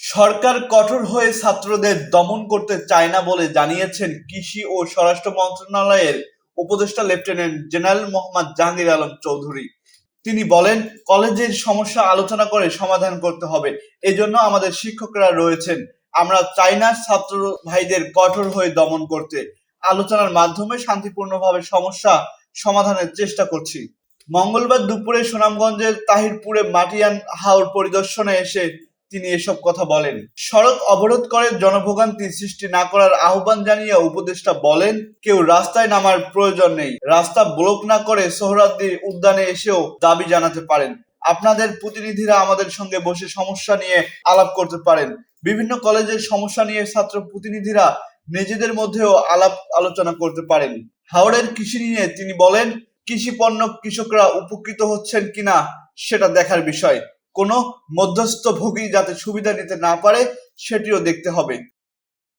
সরকার কঠোর হয়ে ছাত্রদের দমন করতে চায় না বলে জানিয়েছেন কৃষি ও স্বরাষ্ট্র মন্ত্রণালয়ের উপদেষ্টা লেফটেন্যান্ট জেনারেল মোহাম্মদ জাহাঙ্গীর আলম চৌধুরী। তিনি বলেন, কলেজের সমস্যা আলোচনা করে সমাধান করতে হবে। এজন্য আমাদের শিক্ষকরা রয়েছেন। আমরা চাই না ছাত্র ভাইদের কঠোর হয়ে দমন করতে। আলোচনার মাধ্যমে শান্তিপূর্ণভাবে সমস্যা সমাধানের চেষ্টা করছি। মঙ্গলবার দুপুরে সুনামগঞ্জের তাহিরপুরে মাটিয়ান হাওর পরিদর্শনে এসে তিনি এসব কথা বলেন। সড়ক অবরোধ করে জনভোগান্তি সৃষ্টি না করার আহ্বান জানিয়ে উপদেষ্টা বলেন, কেউ রাস্তায় নামার প্রয়োজন নেই। রাস্তা ব্লক না করে সোহরাওয়ার্দী উদ্যানে এসেও দাবি জানাতে পারেন। আপনাদের প্রতিনিধিরা আমাদের সঙ্গে বসে সমস্যা নিয়ে আলাপ করতে পারেন। বিভিন্ন কলেজের সমস্যা নিয়ে ছাত্র প্রতিনিধিরা নিজেদের মধ্যেও আলাপ আলোচনা করতে পারেন। হাওরের কৃষি নিয়ে তিনি বলেন, কৃষি পণ্য কৃষকরা উপকৃত হচ্ছেন কিনা সেটা দেখার বিষয়। কোনো মধ্যস্থভোগী যাতে সুবিধা নিতে না পারে সেটিও দেখতে হবে।